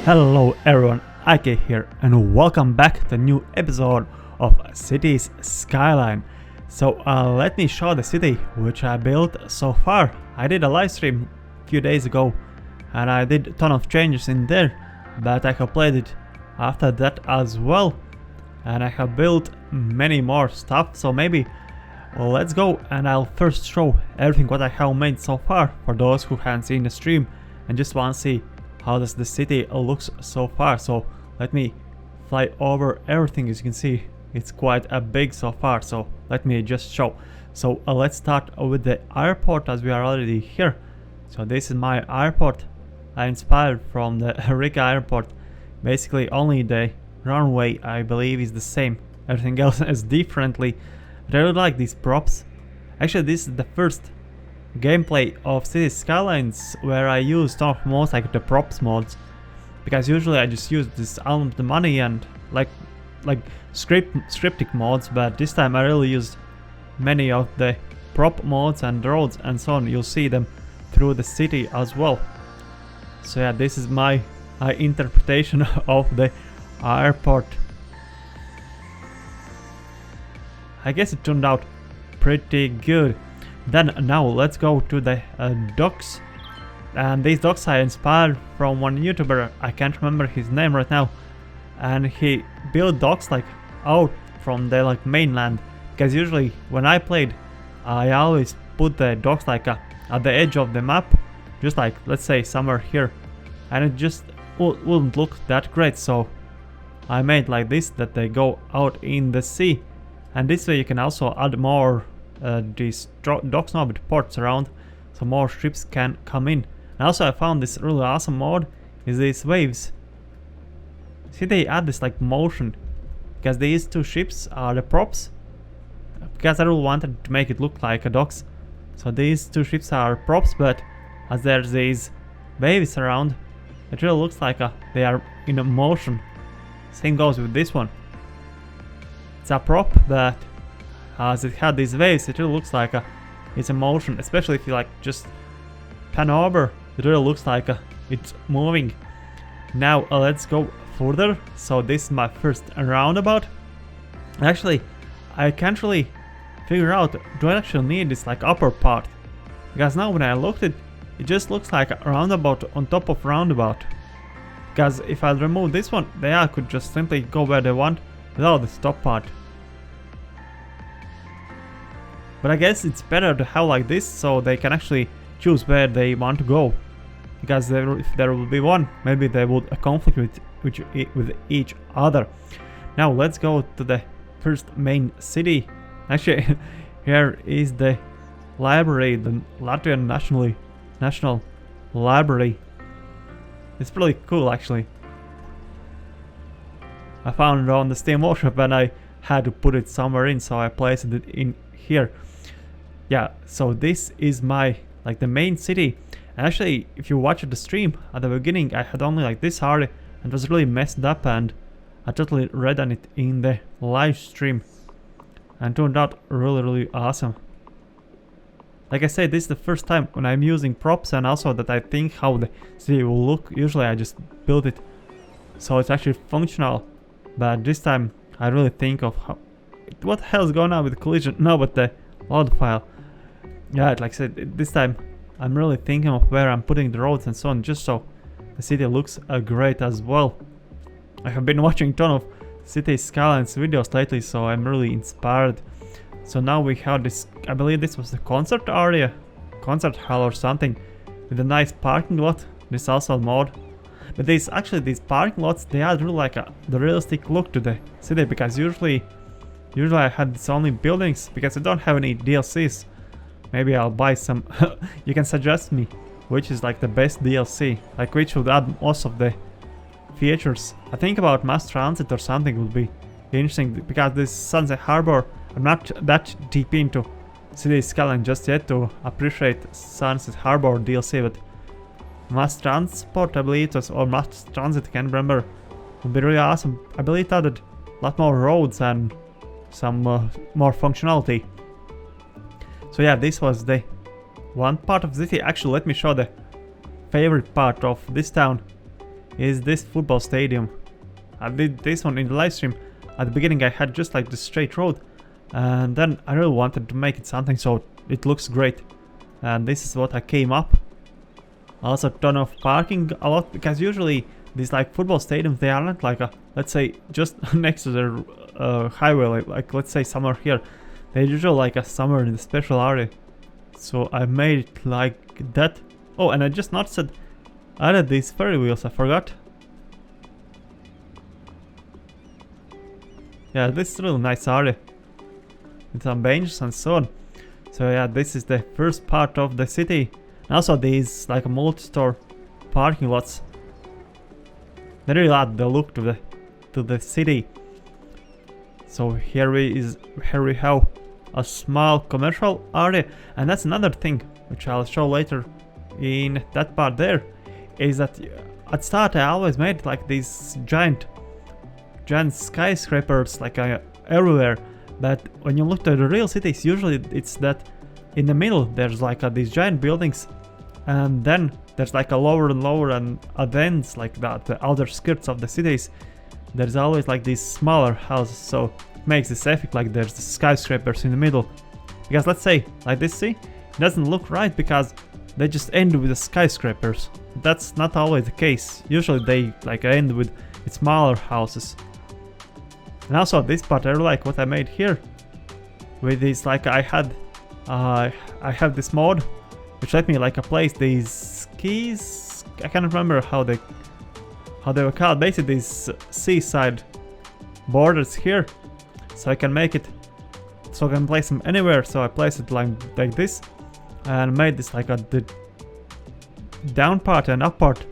Hello everyone, Ike here and welcome back to a new episode of Cities Skyline. So let me show the city which I built so far. I did a live stream a few days ago and I did a ton of changes in there, but I have played it after that as well and I have built many more stuff. So maybe let's go and I'll first show everything what I have made so far for those who haven't seen the stream and just want to see how does the city looks so far. So let me fly over everything. As you can see, it's quite a big so far, so let me just show. So let's start with the airport as we are already here. So this is my airport. I inspired from the Riga airport. Basically only the runway I believe is the same, everything else is differently. But I really like these props. Actually this is the first gameplay of Cities Skylines where I use some of most like the props mods, because usually I just use this the money and like scripting mods, but this time I really used many of the prop mods and roads and so on. You'll see them through the city as well. So yeah, this is my interpretation of the airport. I guess it turned out pretty good. Then now let's go to the docks, and these docks I inspired from one YouTuber. I can't remember his name right now, and he built docks like out from the mainland, because usually when I played I always put the docks like at the edge of the map, just like let's say somewhere here, and it just wouldn't look that great. So I made like this, that they go out in the sea, and this way you can also add more these docks now with ports around, so more ships can come in. And also I found this really awesome mod is these waves. See, they add this like motion, because these two ships are the props, because I really wanted to make it look like a docks. So these two ships are props, but as there's these waves around, it really looks like they are in a motion. Same goes with this one. It's a prop, but as it had these waves, it really looks like it's a motion, especially if you like just pan over, it really looks like it's moving. Now let's go further. So this is my first roundabout. Actually, I can't really figure out, do I actually need this like upper part? Because now when I looked at it, it just looks like a roundabout on top of roundabout. Because if I remove this one, then I could just simply go where they want without the top part. But I guess it's better to have like this, so they can actually choose where they want to go. Because if there will be one, maybe they would conflict with each other. Now let's go to the first main city. Actually, here is the library, the Latvian National Library. It's pretty cool actually. I found it on the Steam Workshop and I had to put it somewhere in, so I placed it in here. Yeah, so this is my the main city. And actually, if you watch the stream at the beginning, I had only like this already and it was really messed up, and I totally redone it in the live stream and turned out really awesome. Like I said, this is the first time when I'm using props, and also that I think how the city will look. Usually I just build it so it's actually functional, but this time I really think of how, what the hell is going on with the collision? No, but the load file. Yeah, like I said, this time I'm really thinking of where I'm putting the roads and so on, just so the city looks great as well. I have been watching a ton of Cities Skylines videos lately, so I'm really inspired. So now we have this, I believe this was the concert area, concert hall or something, with a nice parking lot. This is also a mod. But these parking lots, they add really like the realistic look to the city, because usually I had this only buildings, because I don't have any DLCs. Maybe I'll buy some. You can suggest me which is like the best DLC, like which would add most of the features. I think about mass transit or something would be interesting, because this Sunset Harbor, I'm not that deep into Cities Skyline just yet to appreciate Sunset Harbor DLC, but mass transport, I believe it was, or mass transit, I can't remember, would be really awesome. I believe it added a lot more roads and some more functionality. So yeah, this was the one part of the city. Actually, let me show the favorite part of this town. is this football stadium. I did this one in the live stream. At the beginning I had just like the straight road, and then I really wanted to make it something so it looks great. And this is what I came up. Also ton of parking a lot, because usually these like football stadiums, they aren't like a, let's say, just next to the highway, like let's say somewhere here. They're usually like a somewhere in the special area. So I made it like that. Oh, and I just noticed that I added these ferry wheels, I forgot. Yeah, this is a really nice area with some benches and so on. So yeah, this is the first part of the city. And also these like multi-store parking lots. They really add the look to the city. So here we have a small commercial area, and that's another thing which I'll show later in that part there, is that at start I always made like these giant skyscrapers like everywhere, but when you look at the real cities, usually it's that in the middle there's like these giant buildings, and then there's like a lower and lower, and at the ends, like the outer skirts of the cities, there's always like these smaller houses. So it makes this effect like there's the skyscrapers in the middle. Because let's say like this, see, it doesn't look right because they just end with the skyscrapers. That's not always the case. Usually they like end with smaller houses. And also this part I really like what I made here with this, like I have this mod which let me like place these keys. I can't remember how they were called. Basically these seaside borders here, so I can make it so I can place them anywhere. So I place it like this, and made this like the down part and up part.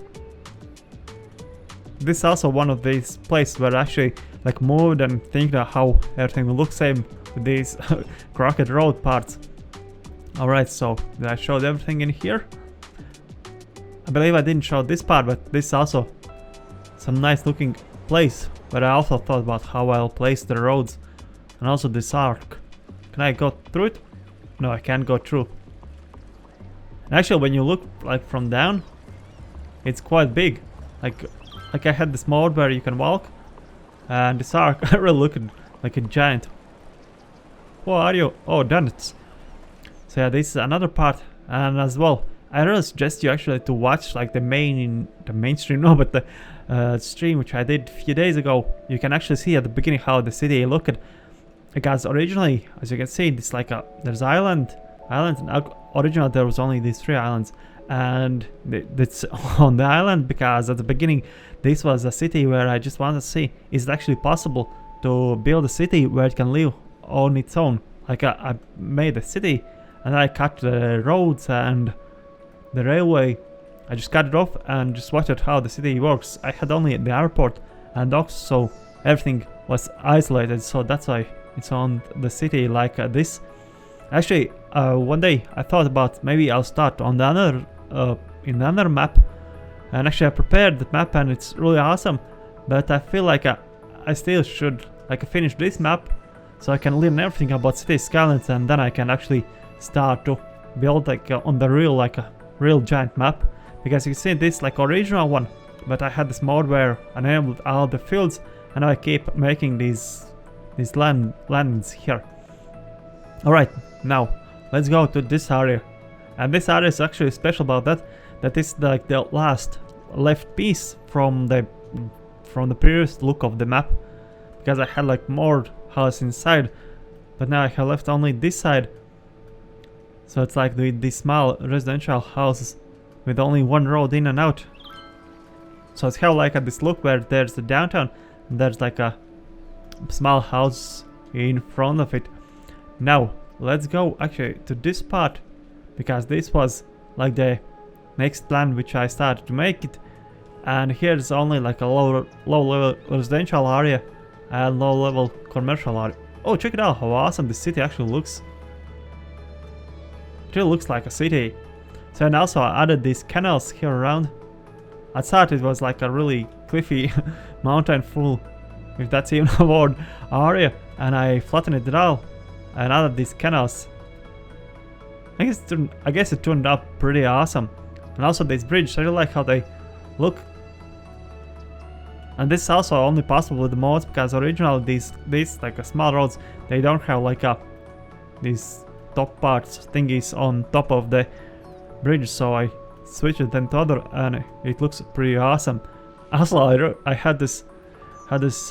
This is also one of these places where I actually like moved and think how everything will look same with these crooked road parts. Alright, so did I showed everything in here? I believe I didn't show this part, but this is also some nice looking place. But I also thought about how I'll place the roads and also this arc. Can I go through it? No, I can't go through. And actually, when you look like from down, it's quite big. Like I had this mode where you can walk, and this arc really looking like a giant. Who are you? Oh, donuts. So yeah, this is another part, and as well, I really suggest you actually to watch like the mainstream, no, but the stream which I did a few days ago. You can actually see at the beginning how the city looked, because originally, as you can see, it's like there's islands, and originally there was only these 3 islands, and it's on the island because at the beginning this was a city where I just wanted to see is it actually possible to build a city where it can live on its own. Like I made a city, and I cut the roads and the railway. I just cut it off and just watched how the city works. I had only the airport and docks, so everything was isolated, so that's why it's on the city like this. Actually, one day I thought about maybe I'll start on the other in another map, and actually I prepared the map and it's really awesome, but I feel like I still should like finish this map so I can learn everything about city skylines, and then I can actually start to build like on the real like a real giant map. Because you see this like original one, but I had this mode where I enabled all the fields, and I keep making these lands here. Alright, now let's go to this area, and this area is actually special about that is like the last left piece from the previous look of the map, because I had like more house inside, but now I have left only this side. So it's like these small residential houses with only one road in and out. So it's how like this look where there's the downtown and there's like a small house in front of it. Now let's go actually to this part, because this was like the next plan which I started to make it. And here's only like a low level residential area and low level commercial area. Oh, check it out how awesome this city actually looks. It really looks like a city. So, and also I added these canals here around. I thought it was like a really cliffy mountain full, if that's even a word, area, and I flattened it all and added these canals. I guess it turned out pretty awesome. And also this bridge, I really like how they look. And this is also only possible with the mods, because originally these like small roads, they don't have like these top parts thingies on top of the bridge, so I switched it then to other, and it looks pretty awesome. Also, I had this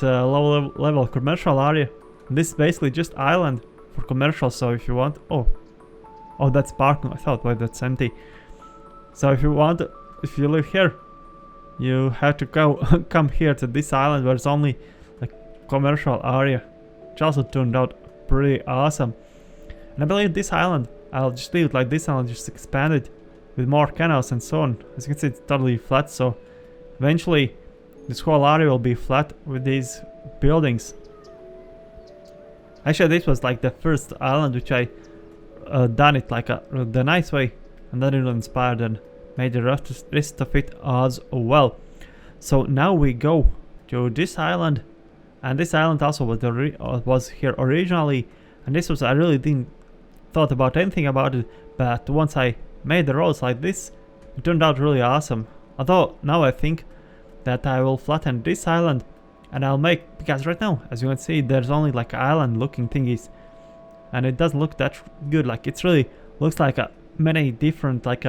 low level commercial area. This is basically just island for commercial, so if you want, oh that's parking. I thought, wait, that's empty. So if you live here, you have to go come here to this island where it's only like commercial area, which also turned out pretty awesome. And I believe this island, I'll just leave it like this, and I'll just expand it with more canals and so on. As you can see, it's totally flat, so eventually this whole area will be flat with these buildings. Actually, this was like the first island which I done it like the nice way, and then it inspired and made the rest of it as well. So now we go to this island, and this island also was here originally, and this was, I really didn't thought about anything about it, but once I made the roads like this, it turned out really awesome. Although now I think that I will flatten this island, and I'll make, because right now, as you can see, there's only like island looking thingies, and it doesn't look that good. Like it's really looks like many different like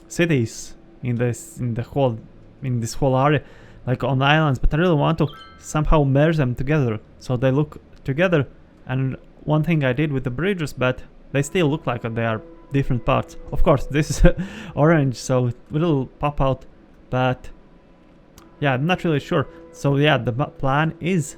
cities in this whole area, like on islands. But I really want to somehow merge them together so they look together. And one thing I did with the bridges, but they still look like they are different parts. Of course, this is orange, so it will pop out, but yeah, I'm not really sure. So yeah, the plan is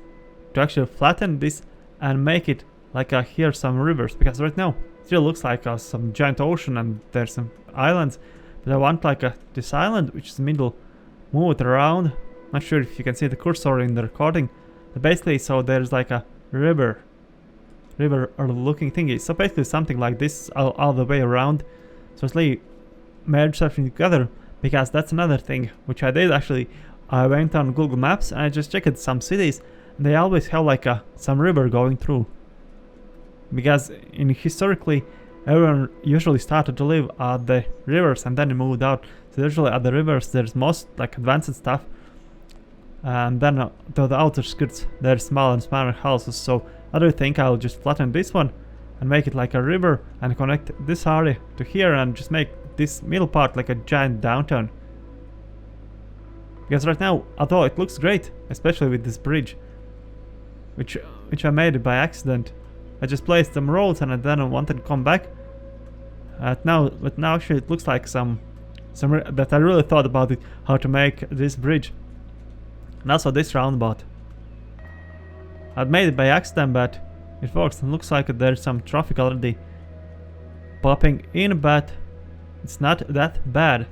to actually flatten this and make it like here some rivers, because right now it still looks like some giant ocean and there's some islands. But I want like this island, which is middle, move it around. Not sure if you can see the cursor in the recording. But basically, so there's like a river or looking thingy. So basically something like this all the way around. So it's like merge everything together, because that's another thing which I did actually. I went on Google Maps and I just checked some cities, and they always have like some river going through. Because historically, everyone usually started to live at the rivers and then moved out. So usually at the rivers there's most like advanced stuff, and then to the outer skirts there's smaller and smaller houses. So I do think I'll just flatten this one and make it like a river and connect this area to here, and just make this middle part like a giant downtown. Because right now, although it looks great, especially with this bridge, which I made it by accident. I just placed some roads and then I wanted to come back. But now actually it looks like some that I really thought about it, how to make this bridge. And also this roundabout. I made it by accident, but it works, and looks like there's some traffic already popping in, but it's not that bad.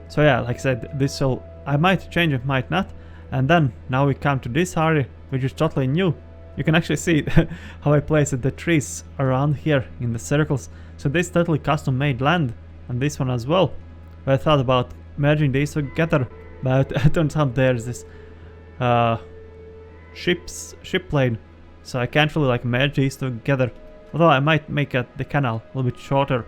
So yeah, like I said, this will, I might change it, might not. And then now we come to this area, which is totally new. You can actually see how I placed the trees around here in the circles. So this is totally custom made land, and this one as well. But I thought about merging these together, but it turns out there's this ship lane, so I can't really like merge these together. Although I might make the canal a little bit shorter.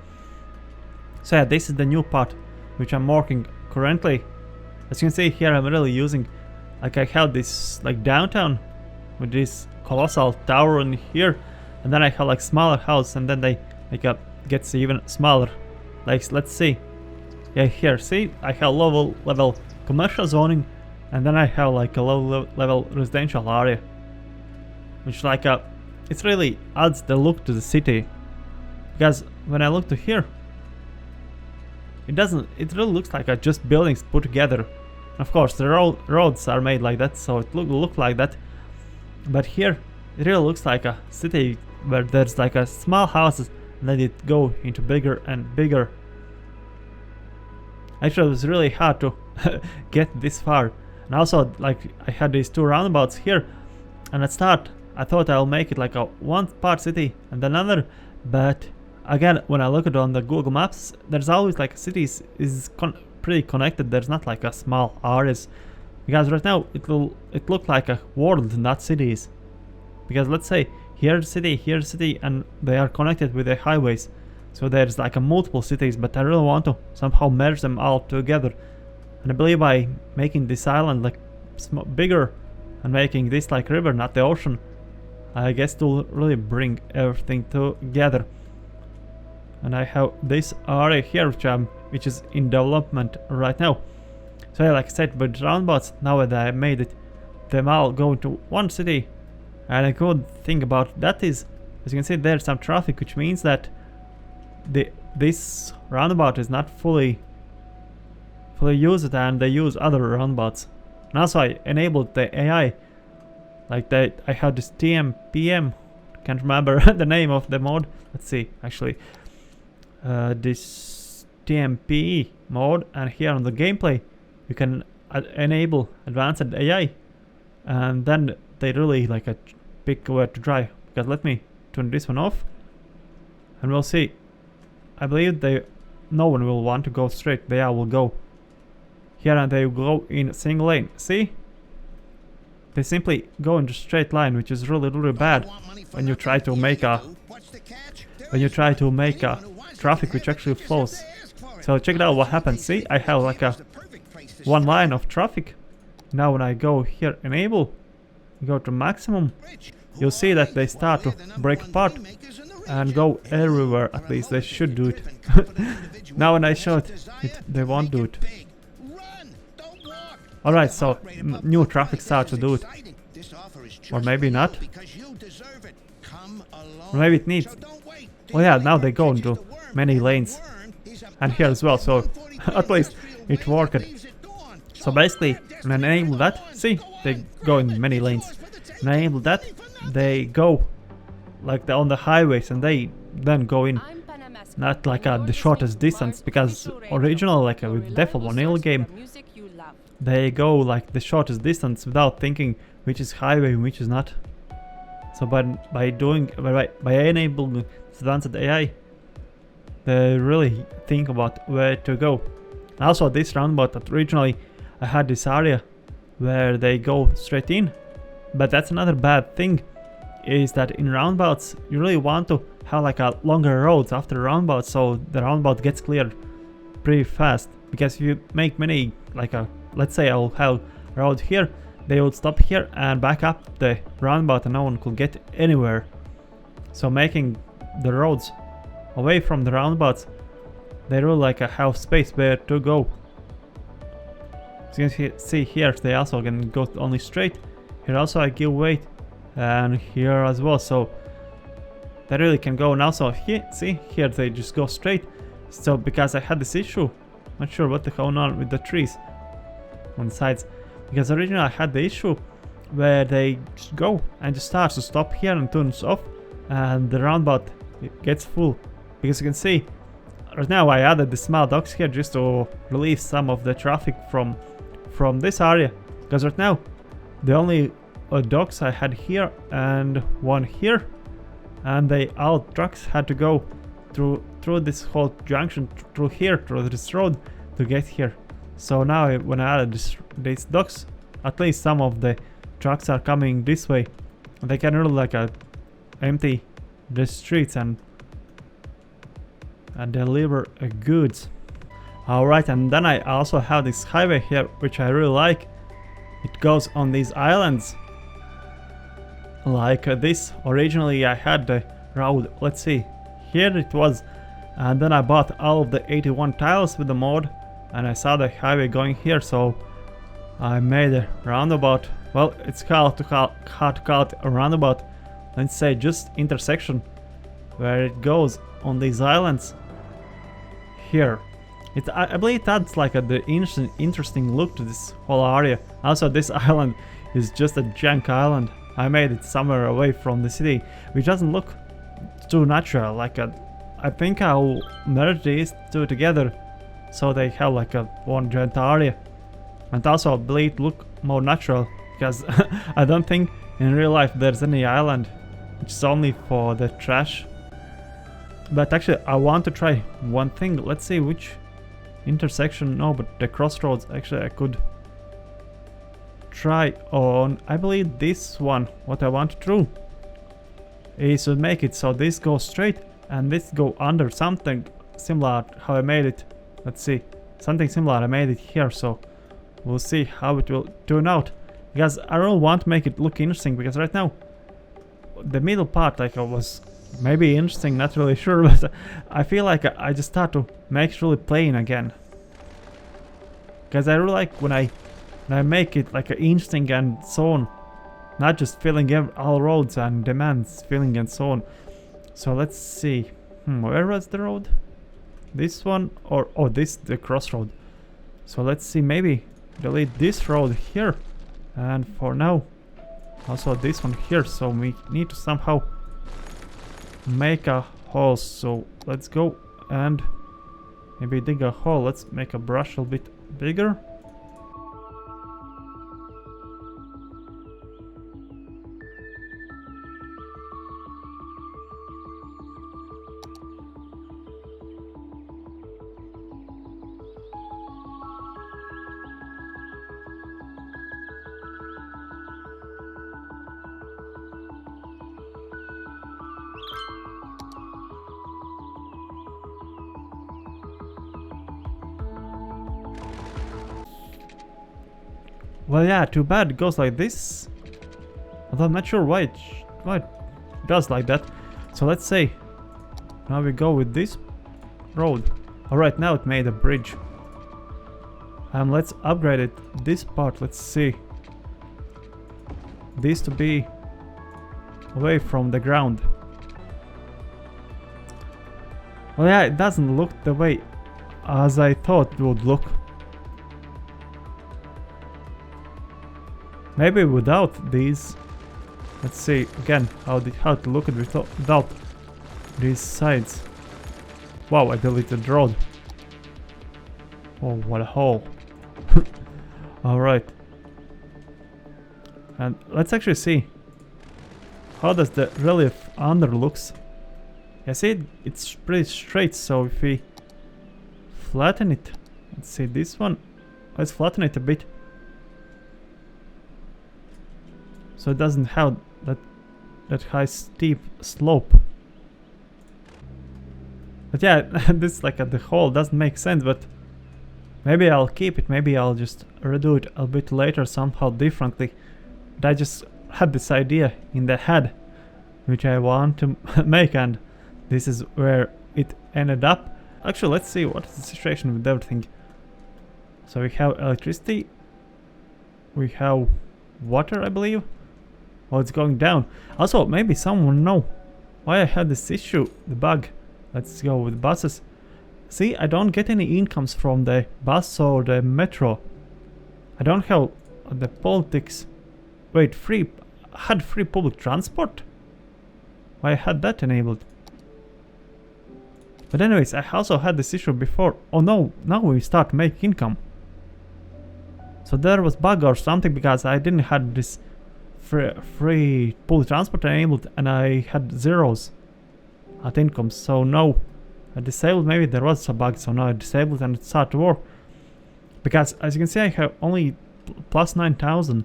So yeah, this is the new part which I'm working currently. As you can see here, I'm really using, like I have this like downtown with this colossal tower in here, and then I have like smaller house, and then they like gets even smaller. Like let's see, yeah, here see I have low level commercial zoning, and then I have like a low level residential area, which like it really adds the look to the city. Because when I look to here, it really looks like just buildings put together. Of course the roads are made like that, so it look like that. But here it really looks like a city where there's like a small houses and then it go into bigger and bigger. Actually, it was really hard to get this far. And also, like, I had these two roundabouts here, and at start I thought I'll make it like a one part city and another, but again, when I look at it on the Google Maps, there's always like cities is pretty connected. There's not like a small areas, because right now it look like a world, not cities. Because let's say here's city, and they are connected with the highways, so there's like a multiple cities. But I really want to somehow merge them all together, and I believe by making this island like bigger and making this like river, not the ocean. I guess to really bring everything together. And I have this area here which is in development right now. So yeah, like I said, with roundabouts, now that I made it, them all go into one city. And a good thing about that is, as you can see, there's some traffic, which means that this roundabout is not fully used, and they use other roundabouts. And also I enabled the AI, like that. I have this TMPM, can't remember the name of the mode. Let's see, actually, this TMPE mode, and here on the gameplay you can enable advanced AI, and then they really like pick where to drive. Because let me turn this one off, and we'll see. I believe no one will want to go straight. They all will go here, and they will go in a single lane. See? They simply go in a straight line, which is really bad when you try to make a traffic which actually flows. So check it out what happens. See, I have like a one line of traffic. Now when I go here, enable, go to maximum, you'll see that they start to break apart and go everywhere. At least they should do it. Now when I show it, they won't do it. Alright, so new traffic starts to do it. Or maybe not. Or maybe it needs. Oh yeah, now they go into many lanes. And here as well, so at least it worked. So basically, when I enable that, see, they go in many lanes. When I enable that, they go like on the highways, and they then go in not like the shortest distance, because original like with Devil Vanilla game, they go like the shortest distance without thinking which is highway and which is not. So by enabling advanced AI, they really think about where to go. Also this roundabout, that originally I had this area where they go straight in, but that's another bad thing, is that in roundabouts you really want to have like a longer roads after the roundabout, so the roundabout gets cleared pretty fast. Because if you make many, like let's say I'll have a road here, they would stop here and back up the roundabout, and no one could get anywhere. So making the roads away from the roundabouts, they really like have space where to go. So you can see here they also can go only straight. Here also I give weight, and here as well, so they really can go. And also here, see, here they just go straight. So because I had this issue, not sure what the hell on with the trees on the sides, because originally I had the issue where they just go and just starts to stop here and turns off, and the roundabout gets full. Because you can see right now I added the small docks here just to relieve some of the traffic from this area, because right now the only docks I had here and one here, and all trucks had to go through this whole junction, through here, through this road to get here. So now when I added these docks, at least some of the trucks are coming this way. They can really like empty the streets and deliver goods. Alright, and then I also have this highway here, which I really like. It goes on these islands like this. Originally I had the road, let's see, here it was, and then I bought all of the 81 tiles with the mod, and I saw the highway going here, so I made a roundabout. Well, it's hard to call it a roundabout. Let's say just intersection where it goes on these islands here. I believe that's like the interesting look to this whole area. Also, this island is just a junk island. I made it somewhere away from the city, which doesn't look too natural. Like I think I'll merge these two together so they have like one giant area. And also I believe it look more natural, because I don't think in real life there's any island which is only for the trash. But actually I want to try one thing. Let's see which intersection. No, but the crossroads actually I could try on. I believe this one. What I want to do is to make it so this goes straight and this go under, something similar how I made it. Let's see, something similar I made it here, so we'll see how it will turn out. because I really want to make it look interesting, because right now the middle part like was maybe interesting, not really sure, but I feel like I just start to make it really plain again, because I really like when I make it like interesting and so on, not just filling all roads and demands filling and so on. So let's see, where was the road? This one, or this the crossroad. So let's see, maybe delete this road here, and for now also this one here. So we need to somehow make a hole. So let's go and maybe dig a hole. Let's make a brush a bit bigger. Well, yeah, too bad it goes like this. Although I'm not sure why it does like that. So let's say now we go with this road. Alright, now it made a bridge. Let's upgrade it. This part, let's see. This to be away from the ground. Well, yeah, it doesn't look the way as I thought it would look. Maybe without these. Let's see again how to look at it without these sides. Wow, I deleted the road. Oh, what a hole. Alright. And let's actually see how does the relief under looks. I see it's pretty straight, so if we flatten it, let's see this one, let's flatten it a bit. So it doesn't have that high steep slope. But yeah, this like the hole doesn't make sense, but maybe I'll keep it, maybe I'll just redo it a bit later somehow differently. But I just had this idea in the head which I want to make, and this is where it ended up. Actually, let's see what is the situation with everything. So we have electricity, we have water, I believe. Oh, it's going down. Also, maybe someone know why I had this issue, the bug. Let's go with buses. See, I don't get any incomes from the bus or the metro. I don't have the politics. Wait, had free public transport? Why I had that enabled? But anyways, I also had this issue before. Oh no, now we start making income. So there was bug or something, because I didn't have this free public transport enabled, and I had zeros at income. So now I disabled. Maybe there was a bug, so now I disabled and it started to work. Because as you can see, I have only plus 9,000,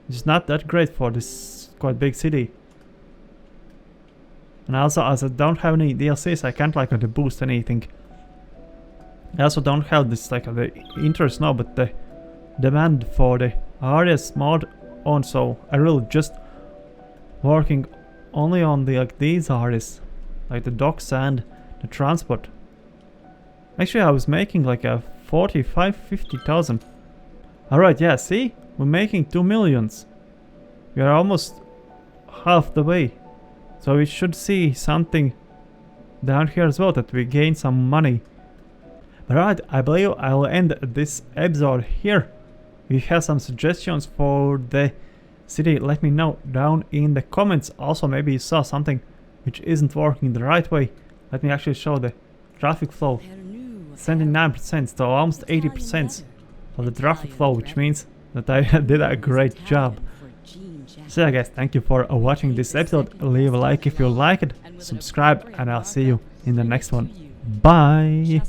which is not that great for this quite big city. And also, as I don't have any DLCs, I can't like boost anything. I also don't have this like the interest now, but the demand for the RS mod on, so I really just working only on the like these artists, like the docks and the transport. Actually, I was making like a 50,000. Alright, yeah, see, we're making 2 millions. We are almost half the way, so we should see something down here as well, that we gain some money. But alright, I believe I'll end this episode here. If you have some suggestions for the city, let me know down in the comments. Also, maybe you saw something which isn't working the right way. Let me actually show the traffic flow. 79%, so almost 80% of the traffic flow, which means that I did a great job. So yeah guys, thank you for watching this episode. Leave a like if you like it, subscribe, and I'll see you in the next one. Bye!